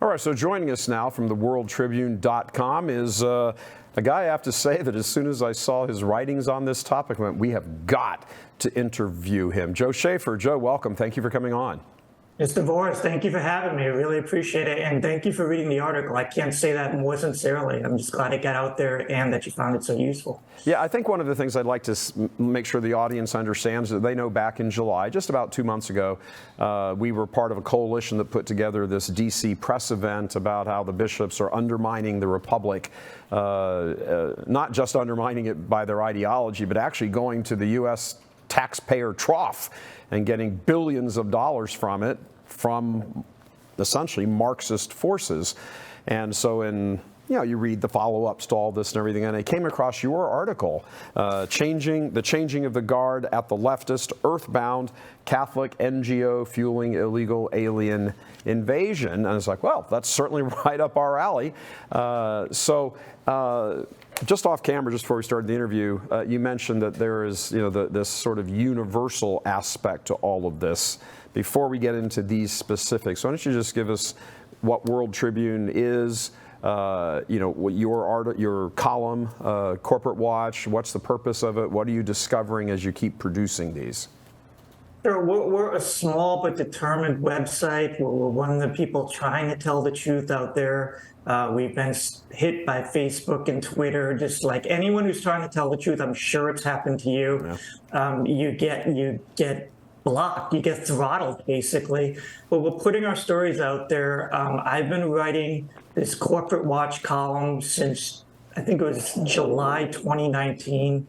All right, so joining us now from the worldtribune.com is a guy I have to say that as soon as I saw his writings on this topic, I went, we have got to interview him. Joe Schaefer. Joe, welcome. Thank you for coming on. Mr. Voris, thank you for having me. I really appreciate it. And thank you for reading the article. I can't say that more sincerely. I'm just glad it got out there and that you found it so useful. Yeah, I think one of the things I'd like to make sure the audience understands that they know back in July, just about 2 months ago, we were part of a coalition that put together this DC press event about how the bishops are undermining the Republic, not just undermining it by their ideology, but actually going to the U.S. taxpayer trough and getting billions of dollars from it, from essentially Marxist forces. And so you read the follow-ups to all this and everything, and I came across your article, changing of the guard at the leftist, earthbound Catholic NGO fueling illegal alien invasion. And I was like, well, that's certainly right up our alley. Just off camera, just before we started the interview, you mentioned that there is, this sort of universal aspect to all of this. Before we get into these specifics, why don't you just give us what World Tribune is, what your column, Corporate Watch, what's the purpose of it? What are you discovering as you keep producing these? Sure. We're a small but determined website. We're one of the people trying to tell the truth out there. We've been hit by Facebook and Twitter, just like anyone who's trying to tell the truth. I'm sure it's happened to you. Yeah. You get blocked, you get throttled, basically. But we're putting our stories out there. I've been writing this Corporate Watch column since, I think it was July 2019.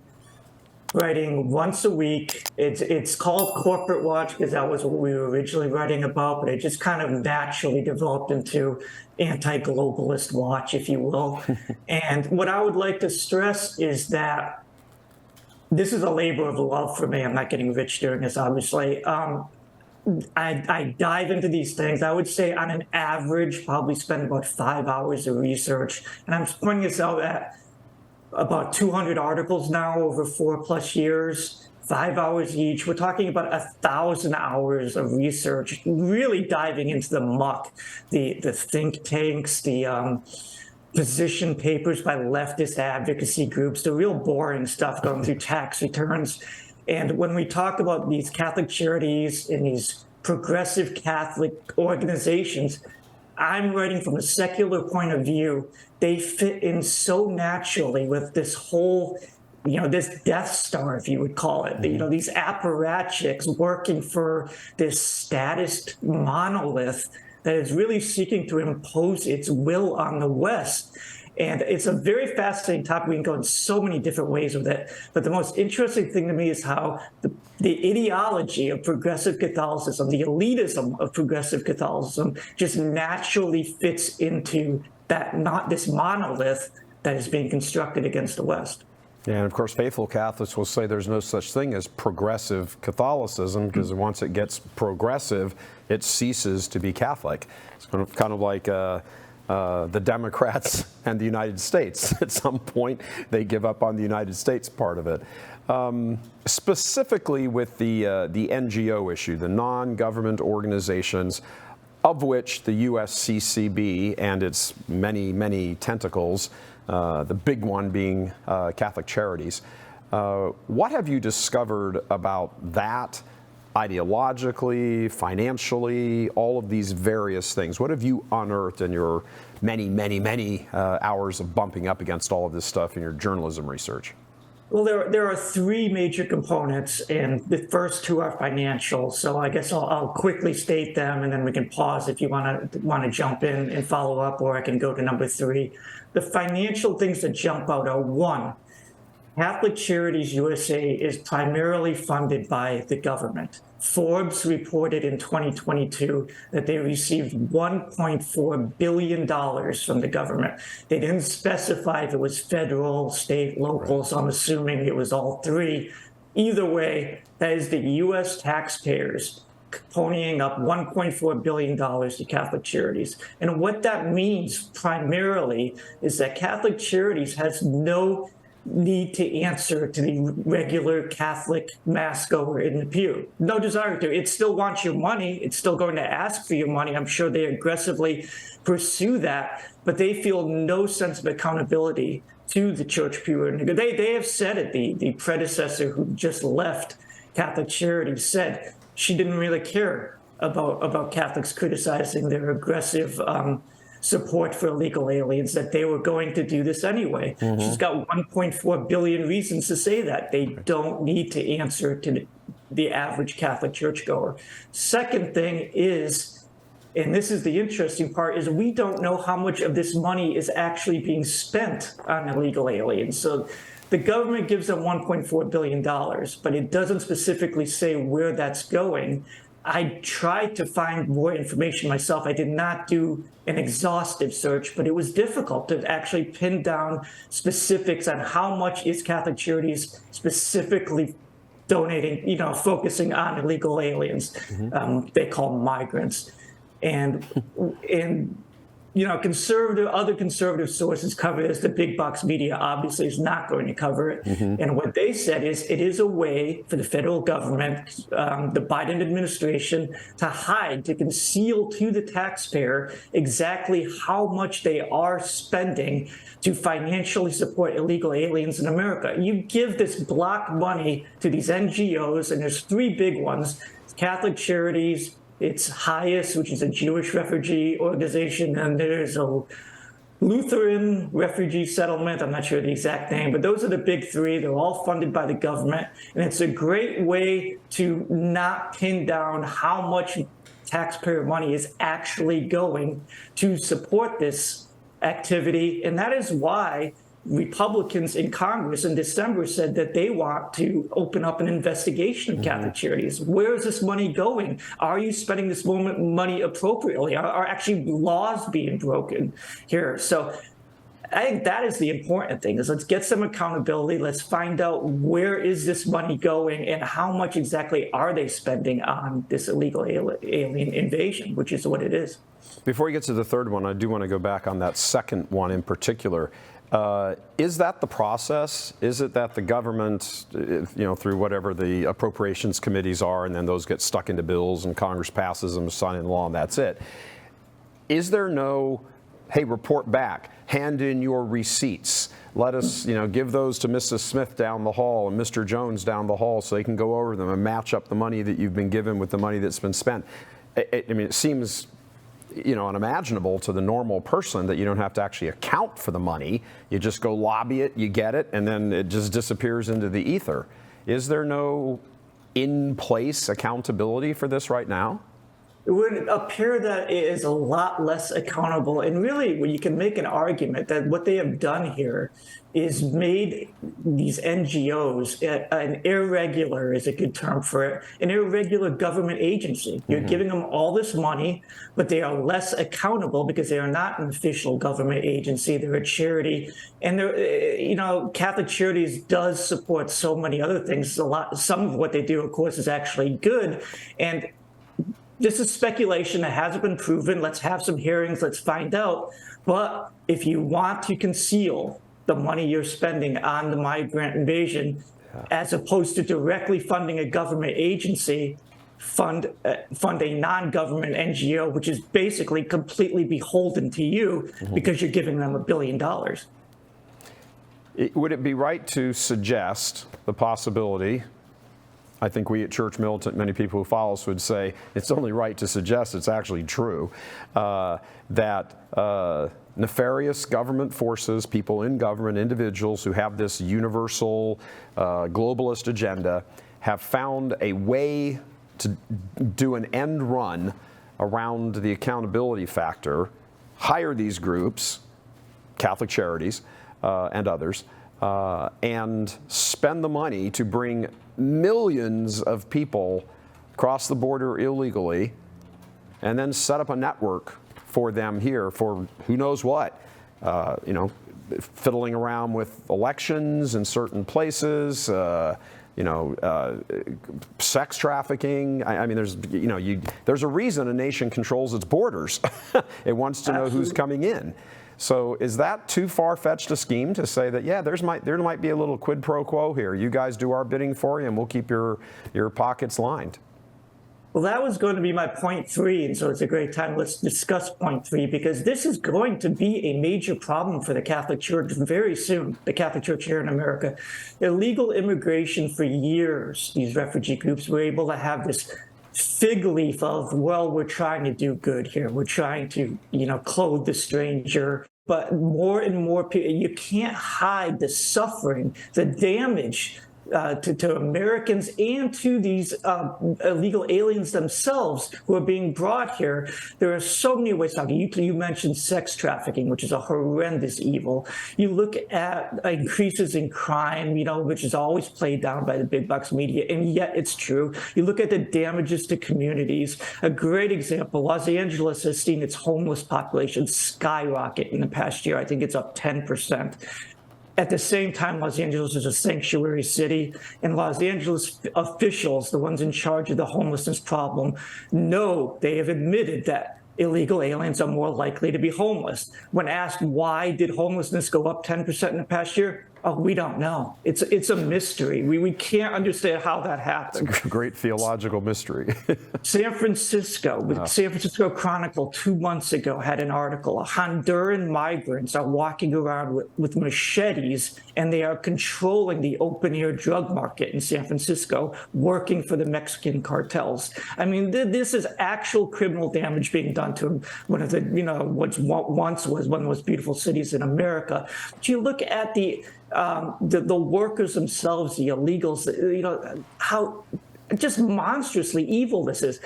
Writing once a week. It's called Corporate Watch because that was what we were originally writing about, but it just kind of naturally developed into anti-globalist watch, if you will. And what I would like to stress is that this is a labor of love for me. I'm not getting rich doing this, obviously. I dive into these things. I would say on an average, probably spend about 5 hours of research. And I'm pointing this out at about 200 articles now over 4+ years, 5 hours each. We're talking about 1,000 hours of research, really diving into the muck, the think tanks, the position papers by leftist advocacy groups, the real boring stuff going through tax returns. And when we talk about these Catholic charities and these progressive Catholic organizations, I'm writing from a secular point of view. They fit in so naturally with this whole, this Death Star, if you would call it, these apparatchiks working for this statist monolith that is really seeking to impose its will on the West. And it's a very fascinating topic. We can go in so many different ways with it. But the most interesting thing to me is how the ideology of progressive Catholicism, the elitism of progressive Catholicism, just naturally fits into this monolith that is being constructed against the West. Yeah, and of course, faithful Catholics will say there's no such thing as progressive Catholicism because once it gets progressive, it ceases to be Catholic. It's kind of like the Democrats and the United States. At some point, they give up on the United States part of it. Specifically with the NGO issue, the non-government organizations, of which the USCCB and its many, many tentacles, the big one being Catholic Charities. What have you discovered about that ideologically, financially, all of these various things? What have you unearthed in your many, many, many hours of bumping up against all of this stuff in your journalism research? Well, there are three major components, and the first two are financial. So I guess I'll quickly state them, and then we can pause if you want to jump in and follow up, or I can go to number three. The financial things that jump out are: one, Catholic Charities USA is primarily funded by the government. Forbes reported in 2022 that they received $1.4 billion from the government. They didn't specify if it was federal, state, local, so I'm assuming it was all three. Either way, that is the U.S. taxpayers ponying up $1.4 billion to Catholic Charities. And what that means primarily is that Catholic Charities has no need to answer to the regular Catholic mass goer in the pew. No desire to. It still wants your money. It's still going to ask for your money. I'm sure they aggressively pursue that, but they feel no sense of accountability to the church pew. They have said it. The predecessor who just left Catholic Charities said she didn't really care about Catholics criticizing their aggressive support for illegal aliens, that they were going to do this anyway. She's got 1.4 billion reasons to say that. They don't need to answer to the average Catholic churchgoer. Second thing is, and this is the interesting part, is we don't know how much of this money is actually being spent on illegal aliens. So the government gives them $1.4 billion, but it doesn't specifically say where that's going. I tried to find more information myself. I did not do an exhaustive search, but it was difficult to actually pin down specifics on how much is Catholic Charities specifically donating, focusing on illegal aliens. They call them migrants. And other conservative sources cover this. The big box media obviously is not going to cover it. And what they said is it is a way for the federal government, the Biden administration, to hide, to conceal to the taxpayer exactly how much they are spending to financially support illegal aliens in America. You give this block money to these NGOs, and there's three big ones: Catholic Charities, it's Highest, which is a Jewish refugee organization, and there's a Lutheran refugee settlement. I'm not sure the exact name, but those are the big three. They're all funded by the government, and it's a great way to not pin down how much taxpayer money is actually going to support this activity. And that is why Republicans in Congress in December said that they want to open up an investigation of Catholic Charities. Where is this money going? Are you spending this money appropriately? Are actually laws being broken here? So I think that is the important thing, is let's get some accountability. Let's find out where is this money going and how much exactly are they spending on this illegal alien invasion, which is what it is. Before we get to the third one, I do want to go back on that second one in particular. Is that the process? Is it that the government, through whatever the appropriations committees are, and then those get stuck into bills and Congress passes them, sign into law, and that's it? Is there no, hey, report back, hand in your receipts, let us, give those to Mrs. Smith down the hall and Mr. Jones down the hall so they can go over them and match up the money that you've been given with the money that's been spent? It seems unimaginable to the normal person that you don't have to actually account for the money. You just go lobby it, you get it, and then it just disappears into the ether. Is there no in-place accountability for this right now? It would appear that it is a lot less accountable. And really, you can make an argument that what they have done here is made these NGOs an irregular, is a good term for it, an irregular government agency. You're giving them all this money, but they are less accountable because they are not an official government agency. They're a charity. And they're, Catholic Charities does support so many other things. Some of what they do, of course, is actually good. And this is speculation that hasn't been proven. Let's have some hearings. Let's find out. But if you want to conceal the money you're spending on the migrant invasion, as opposed to directly funding a government agency, fund a non-government NGO, which is basically completely beholden to you because you're giving them $1 billion. Would it be right to suggest the possibility, I think we at Church Militant, many people who follow us would say it's only right to suggest, it's actually true, that nefarious government forces, people in government, individuals who have this universal globalist agenda, have found a way to do an end run around the accountability factor, hire these groups, Catholic Charities and others, and spend the money to bring millions of people cross the border illegally, and then set up a network for them here for who knows what, fiddling around with elections in certain places, sex trafficking. I mean, there's a reason a nation controls its borders. It wants to know who's coming in. So is that too far-fetched a scheme to say that, yeah, there might be a little quid pro quo here. You guys do our bidding for you, and we'll keep your pockets lined? Well, that was going to be my point 3, and so it's a great time. Let's discuss point 3, because this is going to be a major problem for the Catholic Church very soon, the Catholic Church here in America. Illegal immigration for years, these refugee groups were able to have this fig leaf of, well, we're trying to do good here. We're trying to, clothe the stranger. But more and more people, you can't hide the suffering, the damage to Americans and to these illegal aliens themselves who are being brought here. There are so many ways. You mentioned sex trafficking, which is a horrendous evil. You look at increases in crime, which is always played down by the big bucks media, and yet it's true. You look at the damages to communities. A great example, Los Angeles has seen its homeless population skyrocket in the past year. I think it's up 10%. At the same time, Los Angeles is a sanctuary city, and Los Angeles officials, the ones in charge of the homelessness problem, they have admitted that illegal aliens are more likely to be homeless. When asked why did homelessness go up 10% in the past year, we don't know. It's a mystery. We can't understand how that happened. It's a great theological mystery. San Francisco, San Francisco Chronicle 2 months ago had an article. Honduran migrants are walking around with machetes, and they are controlling the open-air drug market in San Francisco, working for the Mexican cartels. I mean, this is actual criminal damage being done to one of the, what once was one of the most beautiful cities in America. But you look at the workers themselves, the illegals, how just monstrously evil this is.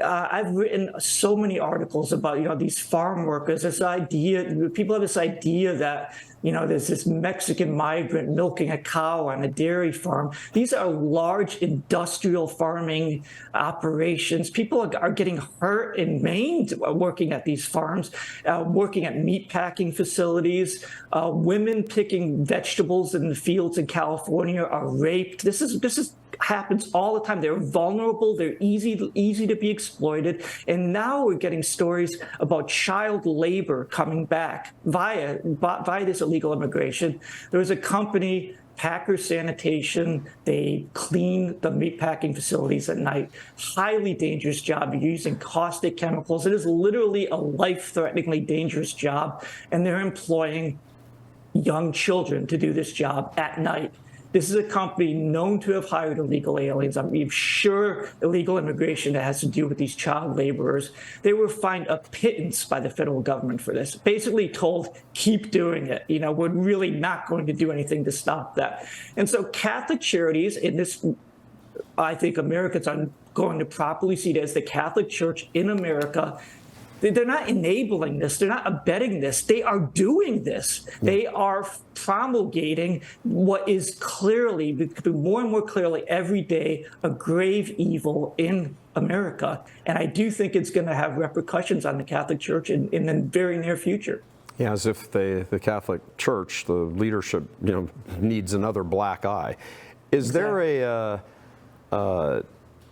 I've written so many articles about, these farm workers, this idea, people have this idea that, there's this Mexican migrant milking a cow on a dairy farm. These are large industrial farming operations. People are getting hurt and maimed working at these farms, working at meat packing facilities. Women picking vegetables in the fields in California are raped. This happens all the time. They're vulnerable. They're easy to be exploited. And now we're getting stories about child labor coming back via this illegal immigration. There was a company, Packer Sanitation. They clean the meatpacking facilities at night. Highly dangerous job. You're using caustic chemicals. It is literally a life-threateningly dangerous job. And they're employing young children to do this job at night. This is a company known to have hired illegal aliens. I'm sure illegal immigration that has to do with these child laborers. They were fined a pittance by the federal government for this, basically told, keep doing it. We're really not going to do anything to stop that. And so Catholic Charities, in this, I think Americans are going to properly see it as the Catholic Church in America. They're not enabling this. They're not abetting this. They are doing this. They are promulgating what is clearly, becoming more and more clearly every day, a grave evil in America. And I do think it's going to have repercussions on the Catholic Church in the very near future. Yeah, as if the Catholic Church, the leadership, needs another black eye. Is there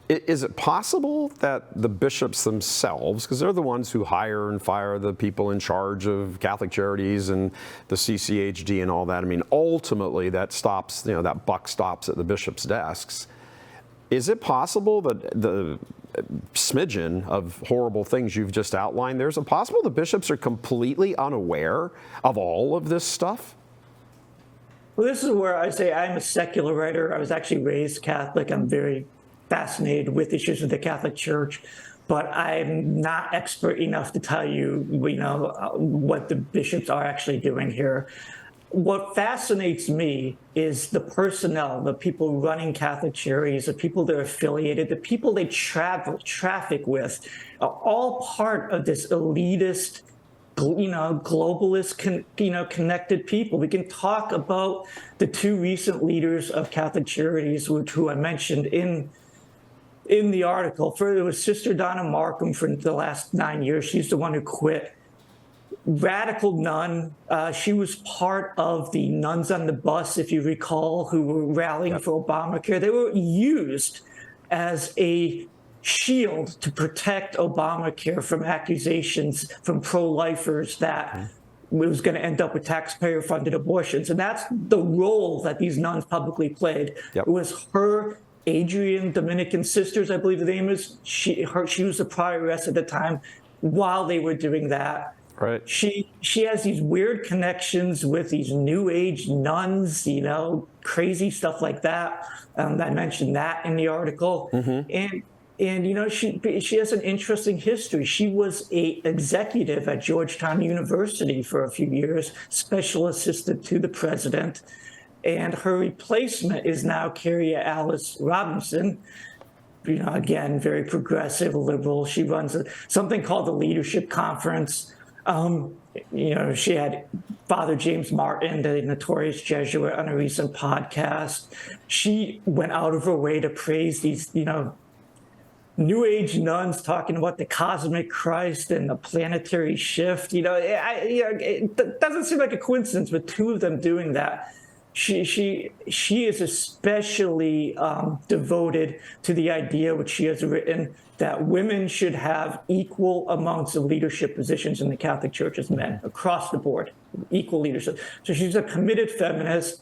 is it possible that the bishops themselves, because they're the ones who hire and fire the people in charge of Catholic Charities and the CCHD and all that, ultimately that stops, that buck stops at the bishops' desks. Is it possible that the smidgen of horrible things you've just outlined, there's a possible the bishops are completely unaware of all of this stuff? Well, this is where I say I'm a secular writer. I was actually raised Catholic. I'm very fascinated with issues of the Catholic Church, but I'm not expert enough to tell you, what the bishops are actually doing here. What fascinates me is the personnel, the people running Catholic Charities, the people they're affiliated, the people they traffic with, are all part of this elitist, globalist, connected people. We can talk about the two recent leaders of Catholic Charities, who I mentioned in the article. It was Sister Donna Markham for the last 9 years. She's the one who quit. Radical nun. She was part of the nuns on the bus, if you recall, who were rallying for Obamacare. They were used as a shield to protect Obamacare from accusations from pro-lifers that was going to end up with taxpayer-funded abortions. And that's the role that these nuns publicly played. Yep. It was her, Adrian Dominican Sisters, I believe the name is. She was the prioress at the time. While they were doing that, right, she has these weird connections with these New Age nuns, crazy stuff like that. I mentioned that in the article. And she has an interesting history. She was an executive at Georgetown University for a few years, special assistant to the president. And her replacement is now Carrie Alice Robinson. Again, very progressive, liberal. She runs something called the Leadership Conference. She had Father James Martin, the notorious Jesuit, on a recent podcast. She went out of her way to praise these, New Age nuns talking about the cosmic Christ and the planetary shift. It doesn't seem like a coincidence, but two of them doing that. She is especially devoted to the idea, which she has written, that women should have equal amounts of leadership positions in the Catholic Church as men, across the board, equal leadership. So she's a committed feminist.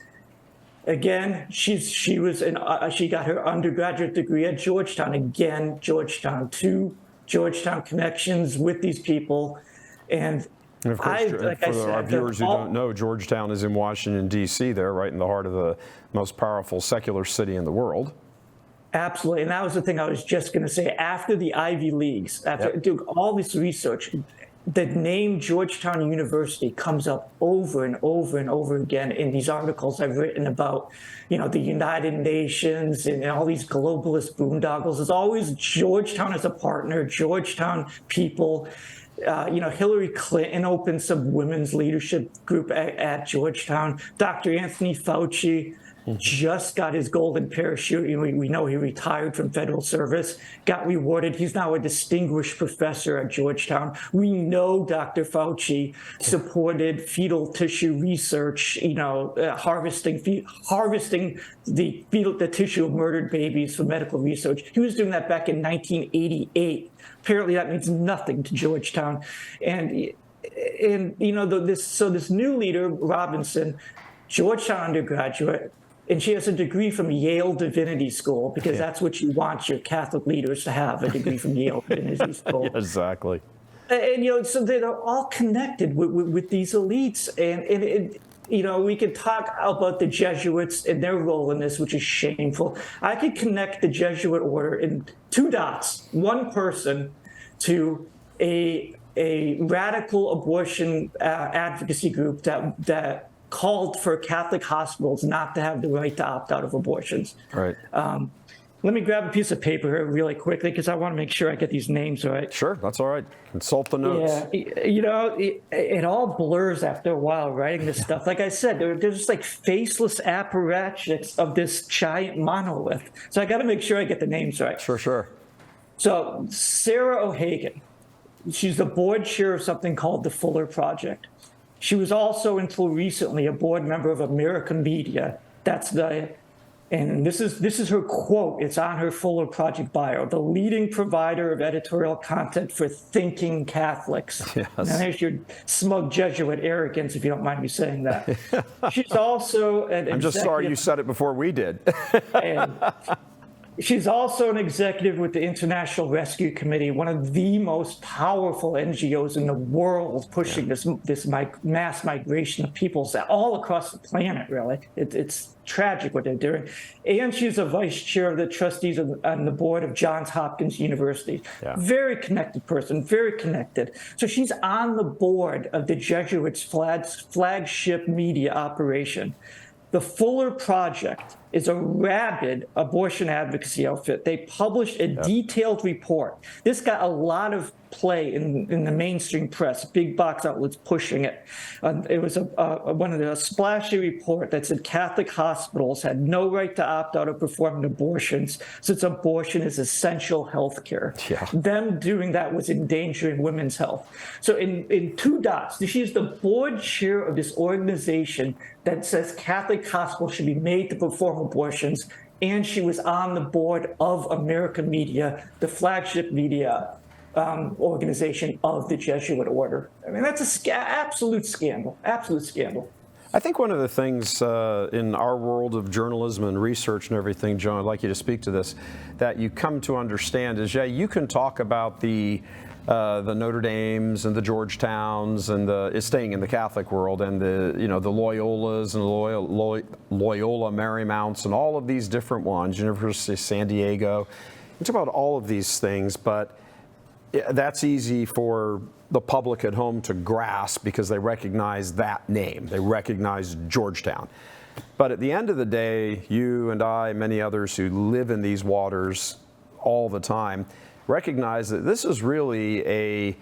Again, she got her undergraduate degree at Georgetown. Again, Georgetown, two Georgetown connections with these people, and of course, for our viewers who don't know, Georgetown is in Washington, D.C., there, right in the heart of the most powerful secular city in the world. Absolutely. And that was the thing I was just going to say. After the Ivy Leagues, after doing all this research, the name Georgetown University comes up over and over and over again in these articles I've written about, the United Nations and all these globalist boondoggles. There's always Georgetown as a partner, Georgetown people. Hillary Clinton opened some women's leadership group at Georgetown. Dr. Anthony Fauci just got his golden parachute. We know he retired from federal service, got rewarded. He's now a distinguished professor at Georgetown. We know Dr. Fauci supported fetal tissue research, harvesting the tissue of murdered babies for medical research. He was doing that back in 1988. Apparently that means nothing to Georgetown. And this new leader, Robinson, Georgetown undergraduate, and she has a degree from Yale Divinity School, because that's what you want your Catholic leaders to have, a degree from Yale Divinity School. Exactly. And, so they're all connected with these elites. And we could talk about the Jesuits and their role in this, which is shameful. I could connect the Jesuit order in two dots, one person to a radical abortion advocacy group that called for Catholic hospitals not to have the right to opt out of abortions. Right. Let me grab a piece of paper here really quickly, because I want to make sure I get these names right. Sure, that's all right. Consult the notes. Yeah, it all blurs after a while writing this stuff. Like I said, they're just like faceless apparatchiks of this giant monolith. So I got to make sure I get the names right. Sure. So Sarah O'Hagan, she's the board chair of something called the Fuller Project. She was also, until recently, a board member of American Media. And this is her quote. It's on her Fuller Project bio: the leading provider of editorial content for thinking Catholics. Yes. Now there's your smug Jesuit arrogance, if you don't mind me saying that. She's also an I'm just sorry you said it before we did. And she's also an executive with the International Rescue Committee, one of the most powerful NGOs in the world, pushing this mass migration of peoples all across the planet, really. It's tragic what they're doing. And she's a vice chair of the trustees on the board of Johns Hopkins University. Yeah. Very connected person, very connected. So she's on the board of the Jesuits' flagship media operation. The Fuller Project is a rabid abortion advocacy outfit. They published a detailed report. This got a lot of play in the mainstream press, big box outlets pushing it. It was one of the splashy report that said Catholic hospitals had no right to opt out of performing abortions, since abortion is essential health care. Yeah. Them doing that was endangering women's health. So in two dots, she is the board chair of this organization that says Catholic hospitals should be made to perform abortions, and she was on the board of American Media, the flagship media. organization of the Jesuit order. I mean, that's an absolute scandal, absolute scandal. I think one of the things in our world of journalism and research and everything, Joan, I'd like you to speak to this, that you come to understand is, yeah, you can talk about the Notre Dames and the Georgetowns and staying in the Catholic world and the Loyolas and Loyola Marymounts and all of these different ones, University of San Diego. You talk about all of these things, but that's easy for the public at home to grasp because they recognize that name. They recognize Georgetown. But at the end of the day, you and I, many others who live in these waters all the time, recognize that this is really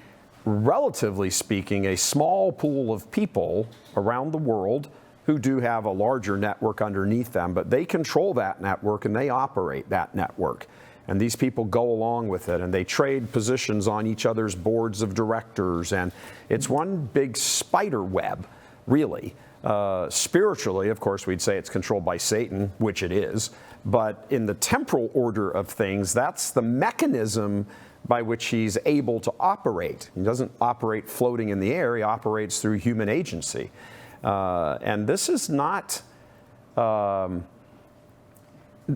relatively speaking, a small pool of people around the world who do have a larger network underneath them, but they control that network and they operate that network. And these people go along with it, and they trade positions on each other's boards of directors, and it's one big spider web, really. Spiritually, of course, we'd say it's controlled by Satan, which it is, but in the temporal order of things, that's the mechanism by which he's able to operate. He doesn't operate floating in the air, he operates through human agency. And this is not...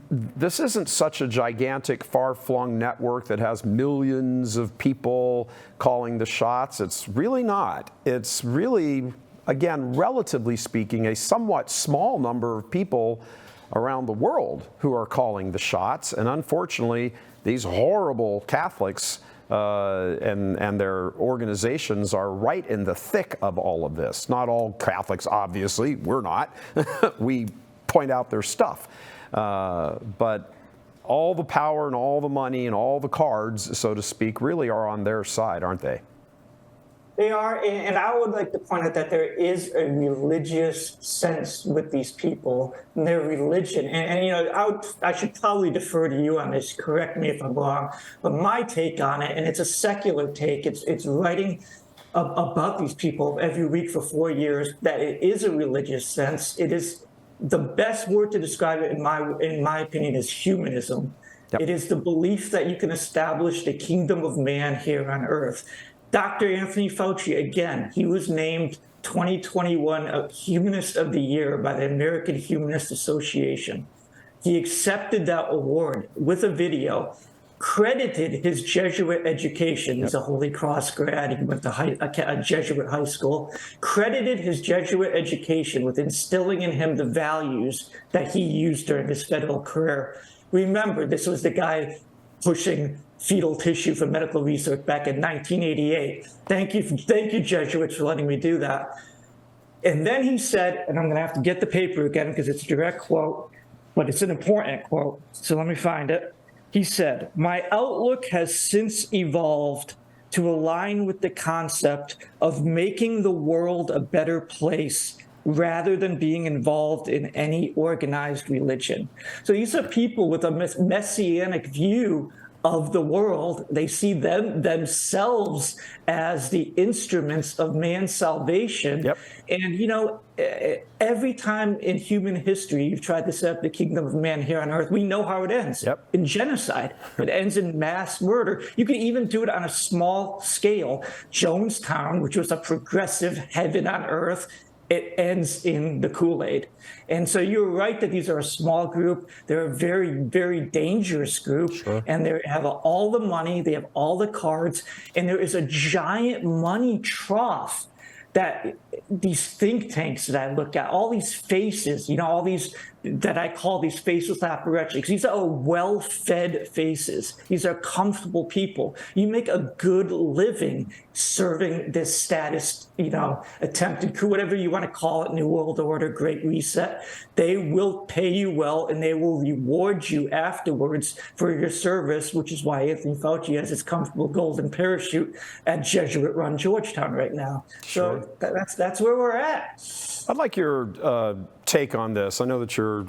This isn't such a gigantic, far-flung network that has millions of people calling the shots. It's really not. It's really, again, relatively speaking, a somewhat small number of people around the world who are calling the shots. And unfortunately, these horrible Catholics and their organizations are right in the thick of all of this. Not all Catholics, obviously. We're not. We point out their stuff. But all the power and all the money and all the cards, so to speak, really are on their side, aren't they? They are, and I would like to point out that there is a religious sense with these people and their religion. And I should probably defer to you on this, correct me if I'm wrong, but my take on it, and it's a secular take, it's writing about these people every week for 4 years, that it is a religious sense. It is. The best word to describe it, in my opinion, is humanism. Yep. It is the belief that you can establish the kingdom of man here on earth. Dr. Anthony Fauci, again, he was named 2021 a Humanist of the Year by the American Humanist Association. He accepted that award with a video, credited his Jesuit education. He's a Holy Cross grad. He went to a Jesuit high school. Credited his Jesuit education with instilling in him the values that he used during his federal career. Remember, this was the guy pushing fetal tissue for medical research back in 1988. Thank you, Jesuits, for letting me do that. And then he said, and I'm going to have to get the paper again because it's a direct quote, but it's an important quote. So let me find it. He said, "My outlook has since evolved to align with the concept of making the world a better place rather than being involved in any organized religion." So these are people with a messianic view of the world. They see themselves as the instruments of man's salvation. Yep. And, every time in human history you've tried to set up the kingdom of man here on earth, we know how it ends. Yep. In genocide. It ends in mass murder. You can even do it on a small scale. Jonestown, which was a progressive heaven on earth, it ends in the Kool-Aid. And so you're right that these are a small group. They're a very, very dangerous group. Sure. And they have all the money. They have all the cards. And there is a giant money trough that these think tanks that I look at, all these faces, all these that I call these faceless apparatchiks. These are well-fed faces. These are comfortable people. You make a good living serving this status, attempted coup, whatever you want to call it, New World Order, Great Reset. They will pay you well, and they will reward you afterwards for your service, which is why Anthony Fauci has his comfortable golden parachute at Jesuit-run Georgetown right now. Sure. So that's where we're at. I'd like your take on this. I know that you're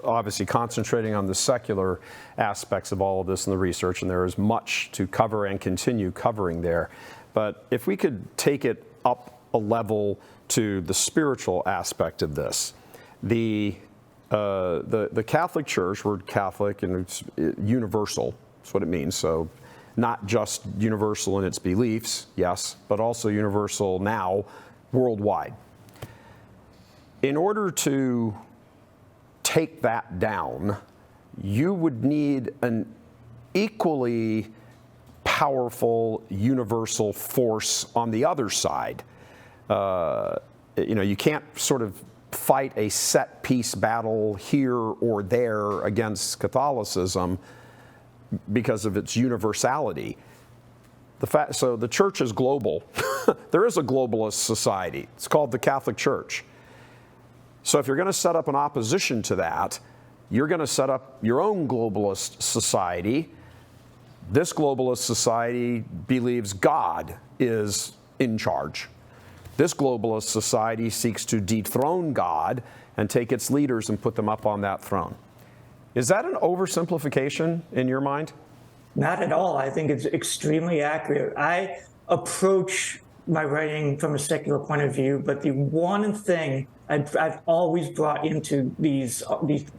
obviously concentrating on the secular aspects of all of this in the research, and there is much to cover and continue covering there. But if we could take it up a level to the spiritual aspect of this, the Catholic Church, word Catholic, and it's universal. That's what it means. So not just universal in its beliefs, yes, but also universal now worldwide. In order to take that down, you would need an equally powerful universal force on the other side. You can't sort of fight a set piece battle here or there against Catholicism because of its universality. So the church is global. There is a globalist society. It's called the Catholic Church. So if you're going to set up an opposition to that, you're going to set up your own globalist society. This globalist society believes God is in charge. This globalist society seeks to dethrone God and take its leaders and put them up on that throne. Is that an oversimplification in your mind? Not at all. I think it's extremely accurate. I approach my writing from a secular point of view, but the one thing I've always brought into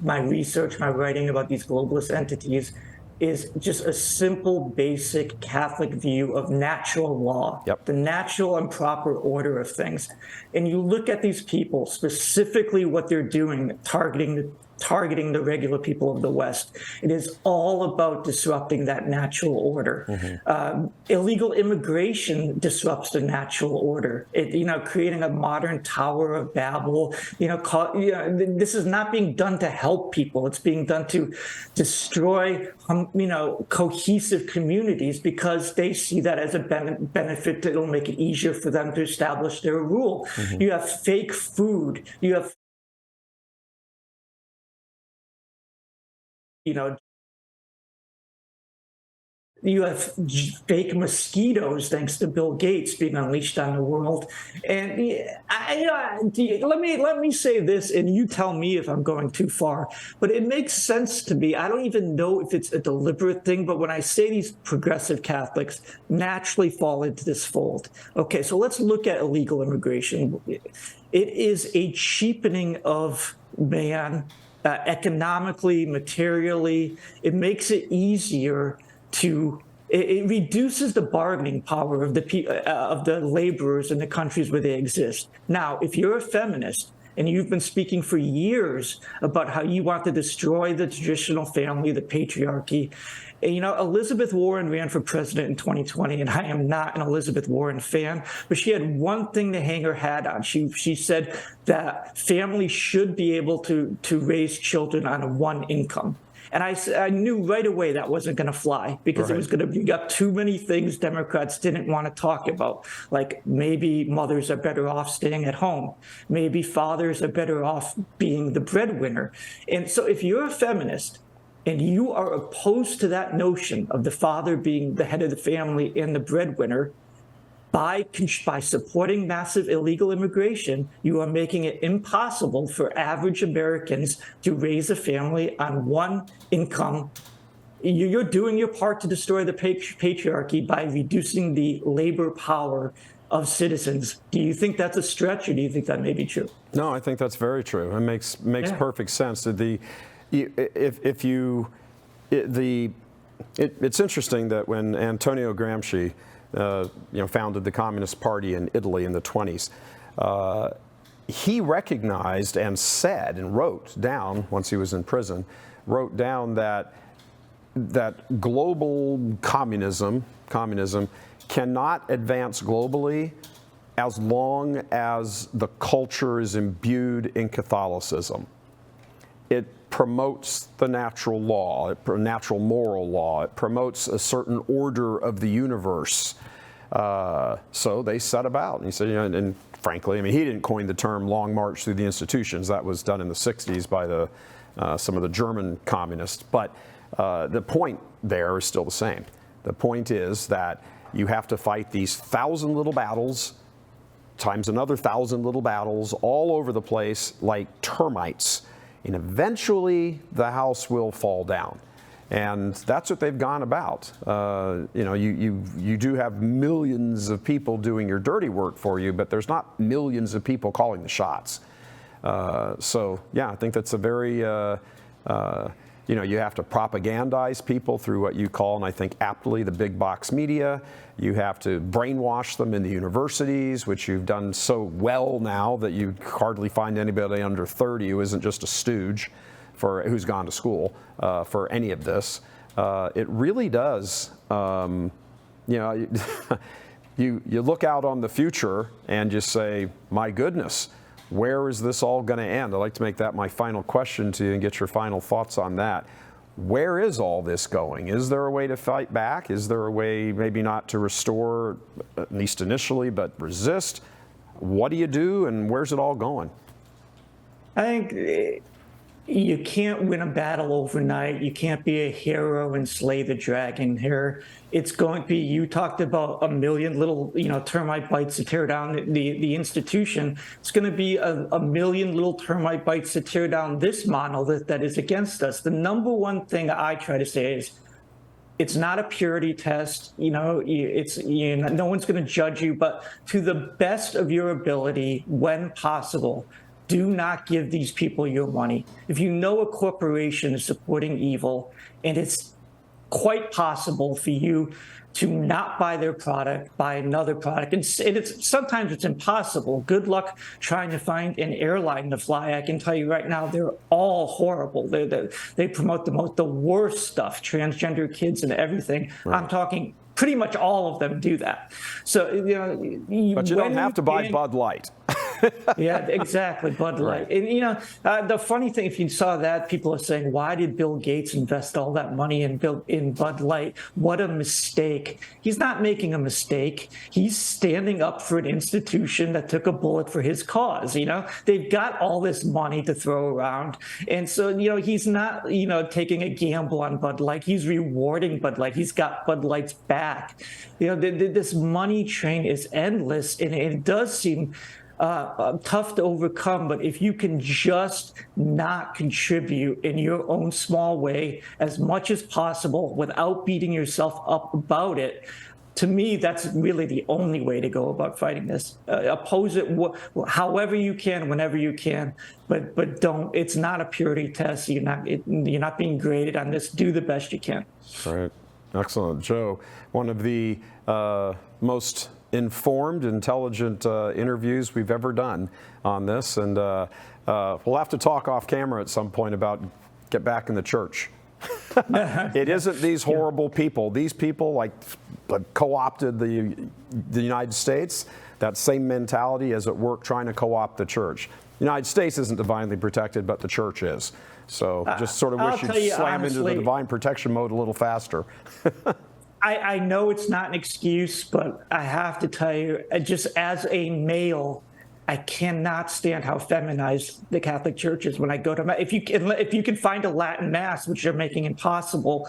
my research, my writing about these globalist entities is just a simple, basic Catholic view of natural law, the natural and proper order of things. And you look at these people, specifically what they're doing, targeting the regular people of the West. It is all about disrupting that natural order. Illegal immigration disrupts the natural order. Creating a modern Tower of Babel. This is not being done to help people. It's being done to destroy, cohesive communities because they see that as a benefit. It'll make it easier for them to establish their rule. You have fake food. You have you have fake mosquitoes, thanks to Bill Gates, being unleashed on the world. And let me say this, and you tell me if I'm going too far. But it makes sense to me. I don't even know if it's a deliberate thing, but when I say these progressive Catholics naturally fall into this fold. Okay, so let's look at illegal immigration. It is a cheapening of man. Economically, materially, it makes it easier to. It reduces the bargaining power of the laborers in the countries where they exist. Now, if you're a feminist and you've been speaking for years about how you want to destroy the traditional family, the patriarchy. Elizabeth Warren ran for president in 2020, and I am not an Elizabeth Warren fan, but she had one thing to hang her hat on. She said that families should be able to raise children on one income. And I knew right away that wasn't going to fly because it was going to bring up too many things Democrats didn't want to talk about. Like maybe mothers are better off staying at home. Maybe fathers are better off being the breadwinner. And so if you're a feminist and you are opposed to that notion of the father being the head of the family and the breadwinner, by supporting massive illegal immigration, you are making it impossible for average Americans to raise a family on one income. You're doing your part to destroy the patriarchy by reducing the labor power of citizens. Do you think that's a stretch, or do you think that may be true? No, I think that's very true. It makes perfect sense. It's interesting that when Antonio Gramsci founded the Communist Party in Italy in the 20s, he recognized and said and wrote down, once he was in prison, wrote down that global communism cannot advance globally as long as the culture is imbued in Catholicism. It promotes the natural law, natural moral law. It promotes a certain order of the universe. So they set about, and he said, and frankly, he didn't coin the term "long march through the institutions." That was done in the '60s by some of the German communists. But the point there is still the same. The point is that you have to fight these 1,000 little battles times another 1,000 little battles all over the place like termites. And eventually the house will fall down. And that's what they've gone about. You do have millions of people doing your dirty work for you, but there's not millions of people calling the shots. I think that's a very you have to propagandize people through what you call, and I think aptly, the big box media. You have to brainwash them in the universities, which you've done so well now that you hardly find anybody under 30 who isn't just a stooge who's gone to school for any of this. It really does, you look out on the future and just say, my goodness, where is this all going to end? I'd like to make that my final question to you and get your final thoughts on that. Where is all this going? Is there a way to fight back? Is there a way maybe not to restore, at least initially, but resist? What do you do, and where's it all going? I think you can't win a battle overnight. You can't be a hero and slay the dragon here. It's going to be, you talked about a million little, termite bites to tear down the institution. It's going to be a million little termite bites to tear down this monolith that is against us. The number one thing I try to say is, it's not a purity test. No one's going to judge you, but to the best of your ability, when possible, do not give these people your money. If you know a corporation is supporting evil, and it's quite possible for you to not buy their product, buy another product, and sometimes it's impossible. Good luck trying to find an airline to fly. I can tell you right now, they're all horrible. They promote the worst stuff, transgender kids and everything. Right. I'm talking pretty much all of them do that. So, but you don't have to buy Bud Light. Yeah, exactly, Bud Light. Right. And the funny thing, if you saw that, people are saying, why did Bill Gates invest all that money in Bud Light? What a mistake. He's not making a mistake. He's standing up for an institution that took a bullet for his cause. They've got all this money to throw around. And so, he's not, taking a gamble on Bud Light. He's rewarding Bud Light. He's got Bud Light's back. This money train is endless, and it does seem tough to overcome, but if you can just not contribute in your own small way as much as possible without beating yourself up about it, to me, that's really the only way to go about fighting this. Oppose it however you can, whenever you can, but don't. It's not a purity test. You're not being graded on this. Do the best you can. All right. Excellent. Joe, one of the most informed, intelligent interviews we've ever done on this, and we'll have to talk off camera at some point about get back in the church. It isn't these horrible people. These people co-opted the United States. That same mentality is at work trying to co-opt the church. The United States isn't divinely protected, but the church is. So just sort of wish you'd slam into the divine protection mode a little faster. I know it's not an excuse, but I have to tell you, just as a male, I cannot stand how feminized the Catholic Church is when I go to Mass. If you can find a Latin Mass, which they're making impossible,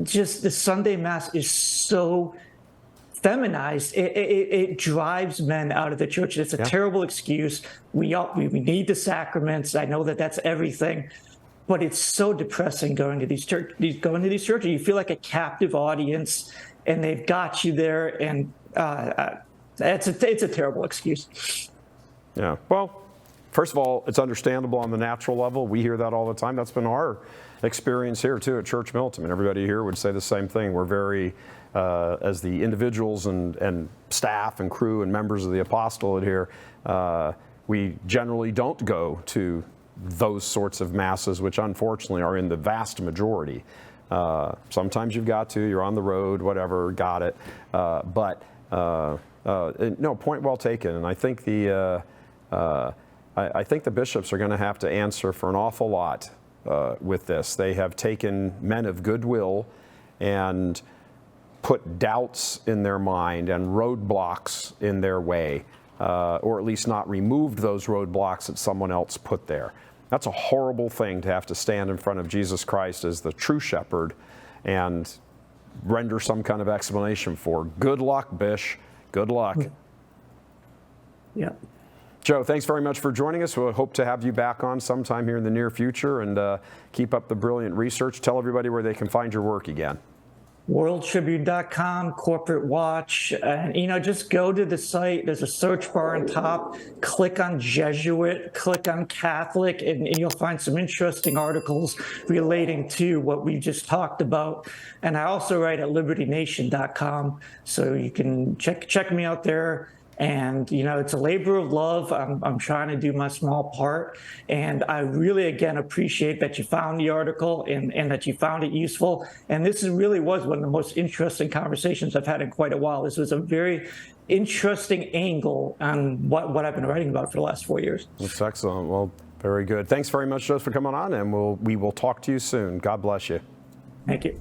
just the Sunday Mass is so feminized. It drives men out of the church. It's a terrible excuse. We need the sacraments. I know that's everything. But it's so depressing going to these churches. You feel like a captive audience, and they've got you there, and it's a terrible excuse. Yeah. Well, first of all, it's understandable on the natural level. We hear that all the time. That's been our experience here too at Church Militant. Everybody here would say the same thing. We're very, as the individuals and staff and crew and members of the apostolate here, we generally don't go to those sorts of masses, which unfortunately are in the vast majority. Sometimes you've got to, you're on the road, whatever, got it. But no, point well taken. And I think I think the bishops are going to have to answer for an awful lot with this. They have taken men of goodwill and put doubts in their mind and roadblocks in their way, or at least not removed those roadblocks that someone else put there. That's a horrible thing to have to stand in front of Jesus Christ as the true shepherd and render some kind of explanation for. Good luck, Bish. Good luck. Yeah. Joe, thanks very much for joining us. We'll hope to have you back on sometime here in the near future, and keep up the brilliant research. Tell everybody where they can find your work again. worldtribune.com, Corporate Watch, and just go to the site. There's a search bar on top. Click on Jesuit, click on Catholic, and you'll find some interesting articles relating to what we just talked about. And I also write at libertynation.com, so you can check me out there. And, it's a labor of love. I'm trying to do my small part. And I really, again, appreciate that you found the article and that you found it useful. And this really was one of the most interesting conversations I've had in quite a while. This was a very interesting angle on what I've been writing about for the last 4 years. That's excellent. Well, very good. Thanks very much, Joseph, for coming on, and we will talk to you soon. God bless you. Thank you.